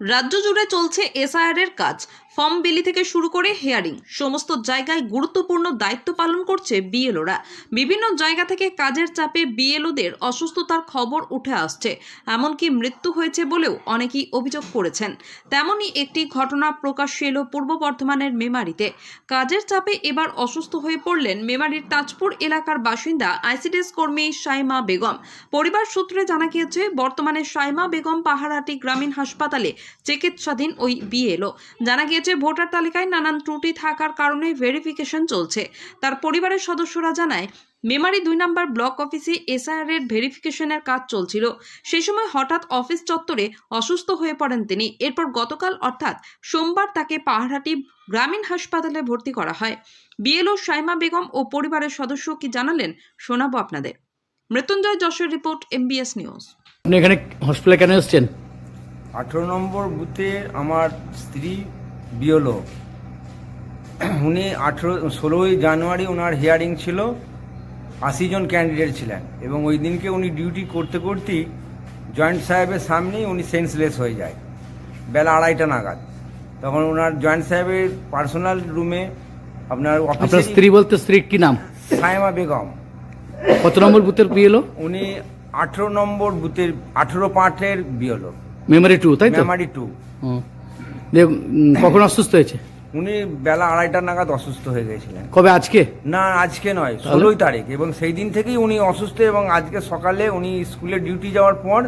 রাজ্য জুড়ে চলছে এসআইআর এর কাজ। ফর্ম বিলি থেকে শুরু করে হিয়ারিং সমস্ত জায়গায় গুরুত্বপূর্ণ দায়িত্ব পালন করছে বিএলওরা। বিভিন্ন জায়গা থেকে কাজের চাপে বিএলওদের অসুস্থতার খবর উঠে আসছে, এমনকি মৃত্যু হয়েছে বলেও অনেকেই অভিযোগ করেছেন। তেমনই একটি ঘটনা প্রকাশ্যে এলো পূর্ব বর্ধমানের মেমারিতে। কাজের চাপে এবার অসুস্থ হয়ে পড়লেন মেমারির তাজপুর এলাকার বাসিন্দা আইসিডিএস কর্মী সাইমা বেগম। পরিবার সূত্রে জানা গিয়েছে, বর্তমানে সাইমা বেগম পাহাড়হাটি গ্রামীণ হাসপাতালে চিকিৎসাধীন ওই বিএলও। জানা গিয়েছে, ভোটার তালিকায় নানান ত্রুটি থাকার কারণে ভেরিফিকেশন চলছে। তার পরিবারের সদস্যরা জানায়, মেমারি 2 নম্বর ব্লক অফিসে এসআইআর এর ভেরিফিকেশনের কাজ চলছিল। সেই সময় হঠাৎ অফিস চত্বরে অসুস্থ হয়ে পড়েন তিনি। এরপর গতকাল অর্থাৎ সোমবার তাকে পাহাড়হাটি গ্রামীণ হাসপাতালে ভর্তি করা হয়। বিএলও সাইমা বেগম ও পরিবারের সদস্য কি জানালেন শোনাবো আপনাদের। Mrityunjoy Jessore report, MBS news. আপনি এখানে হসপিটালে কেন এসেছেন? 18 নম্বর বুথে আমার স্ত্রী বিএলও, উনি 16ই জানুয়ারি ওনার হিয়ারিং ছিল। 80 জন ক্যান্ডিডেট ছিলেন এবং ওই দিনকে উনি ডিউটি করতে করতেই জয়েন্ট সাহেবের সামনেই উনি সেন্সলেস হয়ে যায় বেলা 2:30 নাগাদ। তখন ওনার জয়েন্ট সাহেবের পার্সোনাল রুমে আপনার আপনার স্ত্রী বলতে স্ত্রীর কি নাম? সাইমা বেগম। কত নম্বর বুথের বিএলও? উনি 18 নম্বর বুথের 18-5-এর বিএলও, মেমারি 2, তাই তো? মেমারি 2। কখন অসুস্থ হয়েছে? উনি বেলা 2:30 নাগাদ অসুস্থ হয়ে গেছিলেন। কবে? আজকে না, আজকে নয়, 16 তারিখ। এবং সেই দিন থেকেই উনি অসুস্থ এবং আজকে সকালে উনি স্কুলে ডিউটি যাওয়ার পর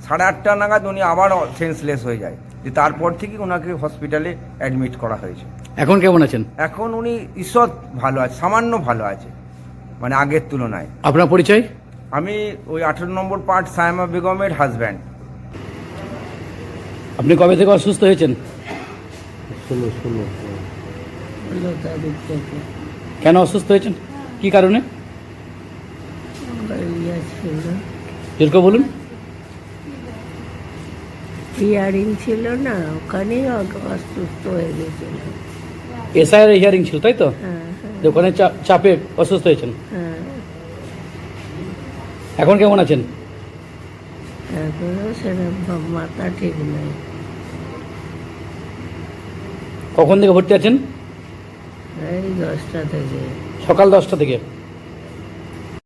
8:30 নাগাদ উনি আবার সেন্সলেস হয়ে যায়। তারপর থেকে ওনাকে হসপিটালে অ্যাডমিট করা হয়েছে। এখন কেমন আছেন? এখন উনি ঈশ্বর ভালো আছে, সামান্য ভালো আছে, মানে আগের তুলনায়। আপনার পরিচয়? আমি ওই 18 নম্বর পার্ট সাইমা বেগমের হাজব্যান্ড। আপনি কবে থেকে অসুস্থ হয়েছেন? 16 তারিখ থেকে কেন অসুস্থ হয়েছেন? কি কারণে? ইয়ে ছিল, যেরকম বলুন। হিয়ারিং ছিল না, ওখানেই অসুস্থ হয়ে গেছিল। এসআইআর হিয়ারিং ছিল, তাই তো? হ্যাঁ যে ওখানে চাপে অসুস্থ হয়েছেন। হ্যাঁ, এখন কেমন আছেন? এখনো সেরকম মাথা ঠিক নেই। কখন থেকে ভর্তি আছেন? এই 10টা থেকে। সকাল 10টা থেকে।